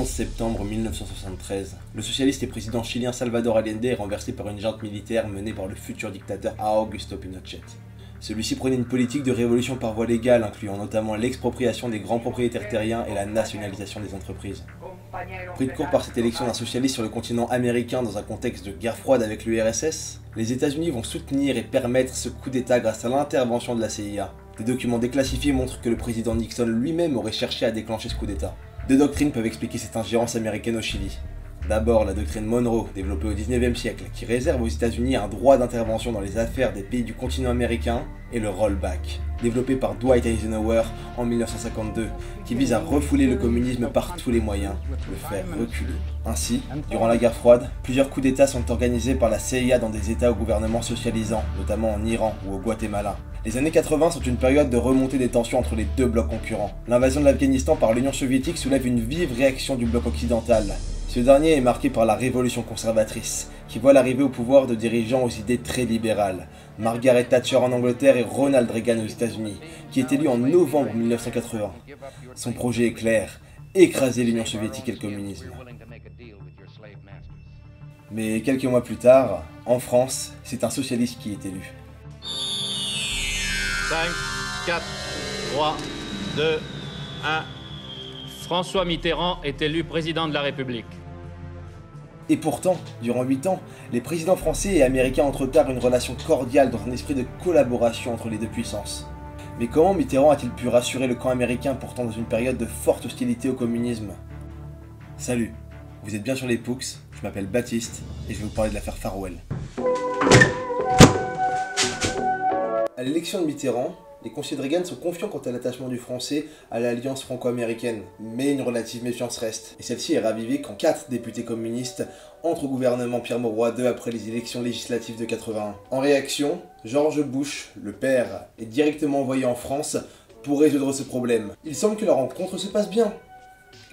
11 septembre 1973, le socialiste et président chilien Salvador Allende est renversé par une junte militaire menée par le futur dictateur Augusto Pinochet. Celui-ci prenait une politique de révolution par voie légale, incluant notamment l'expropriation des grands propriétaires terriens et la nationalisation des entreprises. Pris de court par cette élection d'un socialiste sur le continent américain dans un contexte de guerre froide avec l'URSS, les États-Unis vont soutenir et permettre ce coup d'État grâce à l'intervention de la CIA. Des documents déclassifiés montrent que le président Nixon lui-même aurait cherché à déclencher ce coup d'État. Deux doctrines peuvent expliquer cette ingérence américaine au Chili. D'abord, la doctrine Monroe, développée au XIXe siècle, qui réserve aux États-Unis un droit d'intervention dans les affaires des pays du continent américain, et le rollback, développé par Dwight Eisenhower en 1952, qui vise à refouler le communisme par tous les moyens, le faire reculer. Ainsi, durant la guerre froide, plusieurs coups d'État sont organisés par la CIA dans des États au gouvernement socialisant, notamment en Iran ou au Guatemala. Les années 80 sont une période de remontée des tensions entre les deux blocs concurrents. L'invasion de l'Afghanistan par l'Union soviétique soulève une vive réaction du bloc occidental. Ce dernier est marqué par la révolution conservatrice, qui voit l'arrivée au pouvoir de dirigeants aux idées très libérales. Margaret Thatcher en Angleterre et Ronald Reagan aux États-Unis, qui est élu en novembre 1980. Son projet est clair, écraser l'Union soviétique et le communisme. Mais quelques mois plus tard, en France, c'est un socialiste qui est élu. 5, 4, 3, 2, 1. François Mitterrand est élu président de la République. Et pourtant, durant 8 ans, les présidents français et américains entretinrent une relation cordiale dans un esprit de collaboration entre les deux puissances. Mais comment Mitterrand a-t-il pu rassurer le camp américain pourtant dans une période de forte hostilité au communisme? Salut, vous êtes bien sur les Pooks, je m'appelle Baptiste et je vais vous parler de l'affaire Farwell. À l'élection de Mitterrand, les conseillers de Reagan sont confiants quant à l'attachement du français à l'alliance franco-américaine, mais une relative méfiance reste, et celle-ci est ravivée quand 4 députés communistes entrent au gouvernement Pierre-Mauroy II après les élections législatives de 81. En réaction, George Bush, le père, est directement envoyé en France pour résoudre ce problème. Il semble que la rencontre se passe bien,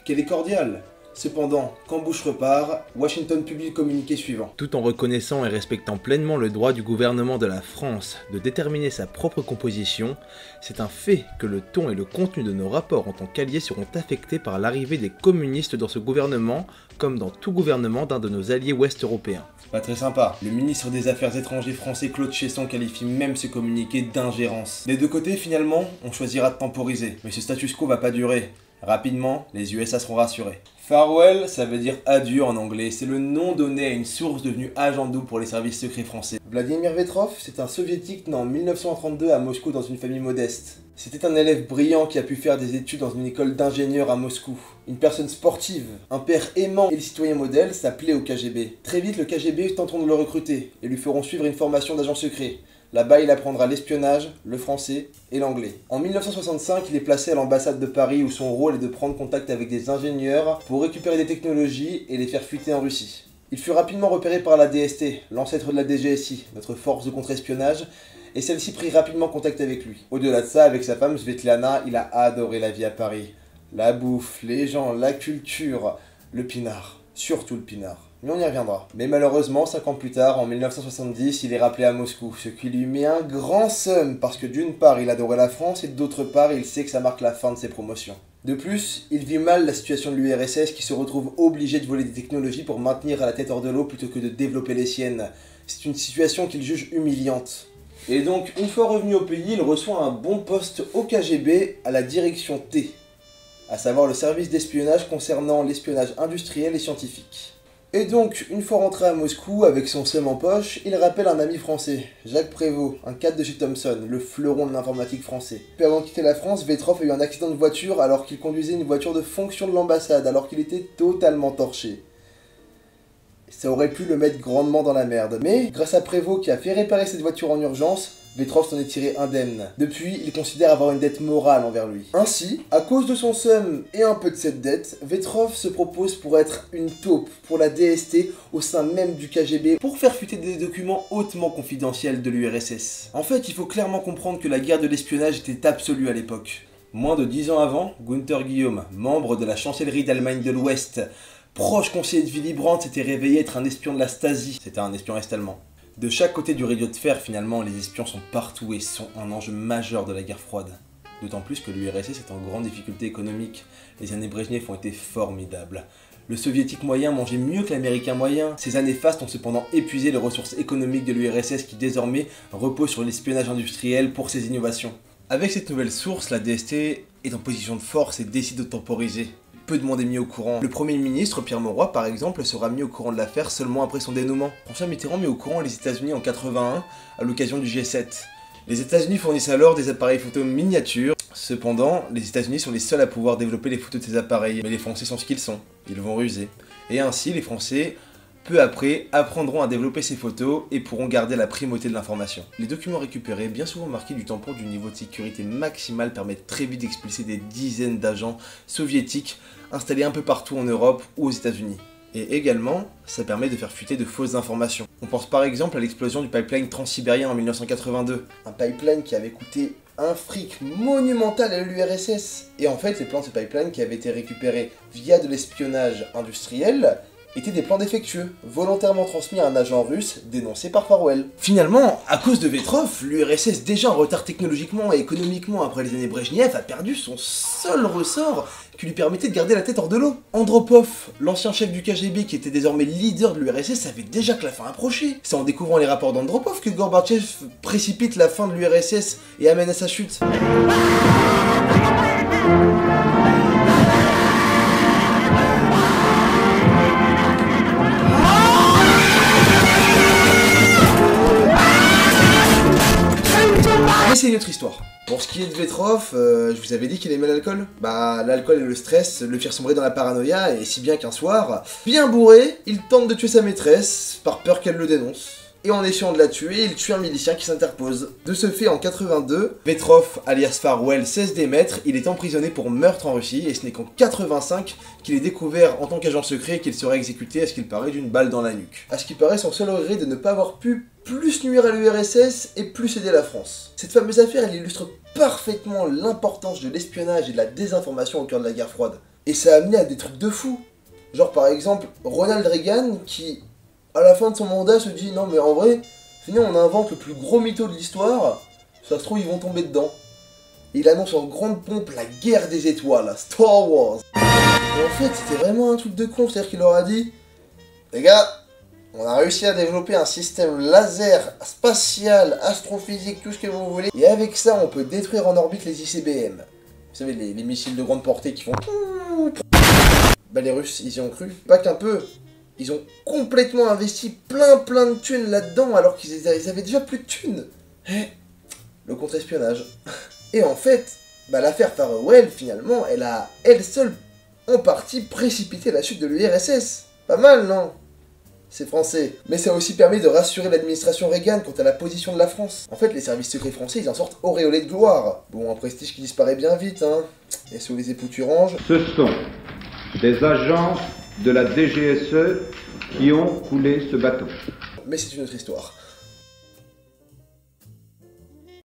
qu'elle est cordiale. Cependant, quand Bush repart, Washington publie le communiqué suivant. Tout en reconnaissant et respectant pleinement le droit du gouvernement de la France de déterminer sa propre composition, c'est un fait que le ton et le contenu de nos rapports en tant qu'alliés seront affectés par l'arrivée des communistes dans ce gouvernement, comme dans tout gouvernement d'un de nos alliés ouest-européens. Pas très sympa. Le ministre des Affaires étrangères français Claude Cheysson qualifie même ce communiqué d'ingérence. Des deux côtés, finalement, on choisira de temporiser, mais ce status quo va pas durer. Rapidement, les USA seront rassurés. Farwell, ça veut dire adieu en anglais, c'est le nom donné à une source devenue agent double pour les services secrets français. Vladimir Vetrov, c'est un soviétique né en 1932 à Moscou dans une famille modeste. C'était un élève brillant qui a pu faire des études dans une école d'ingénieurs à Moscou. Une personne sportive, un père aimant et le citoyen modèle s'appelait au KGB. Très vite, le KGB tenteront de le recruter et lui feront suivre une formation d'agent secret. Là-bas, il apprendra l'espionnage, le français et l'anglais. En 1965, il est placé à l'ambassade de Paris où son rôle est de prendre contact avec des ingénieurs pour récupérer des technologies et les faire fuiter en Russie. Il fut rapidement repéré par la DST, l'ancêtre de la DGSI, notre force de contre-espionnage, et celle-ci prit rapidement contact avec lui. Au-delà de ça, avec sa femme Svetlana, il a adoré la vie à Paris. La bouffe, les gens, la culture, le pinard. Surtout le pinard. Mais on y reviendra. Mais malheureusement, 5 ans plus tard, en 1970, il est rappelé à Moscou, ce qui lui met un grand seum parce que d'une part, il adorait la France et d'autre part, il sait que ça marque la fin de ses promotions. De plus, il vit mal la situation de l'URSS qui se retrouve obligé de voler des technologies pour maintenir la tête hors de l'eau plutôt que de développer les siennes. C'est une situation qu'il juge humiliante. Et donc, une fois revenu au pays, il reçoit un bon poste au KGB à la direction T, à savoir le service d'espionnage concernant l'espionnage industriel et scientifique. Et donc, une fois rentré à Moscou, avec son seum en poche, il rappelle un ami français, Jacques Prévost, un cadre de chez Thomson, le fleuron de l'informatique français. Puis avant de quitter la France, Vetrov a eu un accident de voiture alors qu'il conduisait une voiture de fonction de l'ambassade, alors qu'il était totalement torché. Ça aurait pu le mettre grandement dans la merde, mais grâce à Prévost qui a fait réparer cette voiture en urgence, Vetrov s'en est tiré indemne. Depuis, il considère avoir une dette morale envers lui. Ainsi, à cause de son seum et un peu de cette dette, Vetrov se propose pour être une taupe pour la DST au sein même du KGB pour faire fuiter des documents hautement confidentiels de l'URSS. En fait, il faut clairement comprendre que la guerre de l'espionnage était absolue à l'époque. Moins de 10 ans avant, Gunther Guillaume, membre de la chancellerie d'Allemagne de l'Ouest, proche conseiller de Willy Brandt, s'était révélé être un espion de la Stasi. C'était un espion est-allemand. De chaque côté du rideau de fer, finalement, les espions sont partout et sont un enjeu majeur de la guerre froide. D'autant plus que l'URSS est en grande difficulté économique. Les années Brejnev ont été formidables. Le soviétique moyen mangeait mieux que l'américain moyen. Ces années fastes ont cependant épuisé les ressources économiques de l'URSS qui désormais repose sur l'espionnage industriel pour ses innovations. Avec cette nouvelle source, la DST est en position de force et décide de temporiser. Peu de monde est mis au courant. Le Premier ministre, Pierre Mauroy, par exemple, sera mis au courant de l'affaire seulement après son dénouement. François Mitterrand met au courant les États-Unis en 81 à l'occasion du G7. Les États-Unis fournissent alors des appareils photo miniatures. Cependant, les États-Unis sont les seuls à pouvoir développer les photos de ces appareils. Mais les Français sont ce qu'ils sont. Ils vont ruser. Et ainsi, les Français, peu après, apprendront à développer ces photos et pourront garder la primauté de l'information. Les documents récupérés, bien souvent marqués du tampon du niveau de sécurité maximal, permettent très vite d'expulser des dizaines d'agents soviétiques installés un peu partout en Europe ou aux États-Unis. Et également, ça permet de faire fuiter de fausses informations. On pense par exemple à l'explosion du pipeline transsibérien en 1982. Un pipeline qui avait coûté un fric monumental à l'URSS. Et en fait, les plans de ce pipeline qui avaient été récupérés via de l'espionnage industriel étaient des plans défectueux, volontairement transmis à un agent russe dénoncé par Farwell. Finalement, à cause de Vetrov, l'URSS déjà en retard technologiquement et économiquement après les années Brejnev a perdu son seul ressort qui lui permettait de garder la tête hors de l'eau. Andropov, l'ancien chef du KGB qui était désormais leader de l'URSS, savait déjà que la fin approchait. C'est en découvrant les rapports d'Andropov que Gorbatchev précipite la fin de l'URSS et amène à sa chute. Mais c'est une autre histoire. Pour ce qui est de Vetrov, je vous avais dit qu'il aimait l'alcool. Bah, l'alcool et le stress le firent sombrer dans la paranoïa, et si bien qu'un soir, bien bourré, il tente de tuer sa maîtresse, par peur qu'elle le dénonce. Et en essayant de la tuer, il tue un milicien qui s'interpose. De ce fait, en 82, Vetrov, alias Farwell, cesse d'émettre, il est emprisonné pour meurtre en Russie, et ce n'est qu'en 85 qu'il est découvert en tant qu'agent secret et qu'il sera exécuté, à ce qu'il paraît, d'une balle dans la nuque. À ce qui paraît, son seul regret de ne pas avoir pu plus nuire à l'URSS et plus aider la France. Cette fameuse affaire, elle illustre parfaitement l'importance de l'espionnage et de la désinformation au cœur de la guerre froide. Et ça a amené à des trucs de fou. Genre par exemple, Ronald Reagan qui, à la fin de son mandat, se dit « Non mais en vrai, venez on invente le plus gros mytho de l'histoire, ça se trouve ils vont tomber dedans. » Et il annonce en grande pompe la guerre des étoiles, Star Wars. Et en fait, c'était vraiment un truc de con, c'est-à-dire qu'il leur a dit « Les gars, on a réussi à développer un système laser, spatial, astrophysique, tout ce que vous voulez. Et avec ça, on peut détruire en orbite les ICBM. Vous savez, les missiles de grande portée qui font... Bah les Russes, ils y ont cru. Pas qu'un peu. Ils ont complètement investi plein de thunes là-dedans, alors qu'ils avaient déjà plus de thunes. Le contre-espionnage. Et en fait, bah l'affaire Farwell, finalement, elle a, elle seule, en partie précipité la chute de l'URSS. Pas mal, non ? C'est français. Mais ça a aussi permis de rassurer l'administration Reagan quant à la position de la France. En fait, les services secrets français, ils en sortent auréolés de gloire. Bon, un prestige qui disparaît bien vite, hein. Et sous les époux Turange... Ce sont des agents de la DGSE qui ont coulé ce bateau. Mais c'est une autre histoire.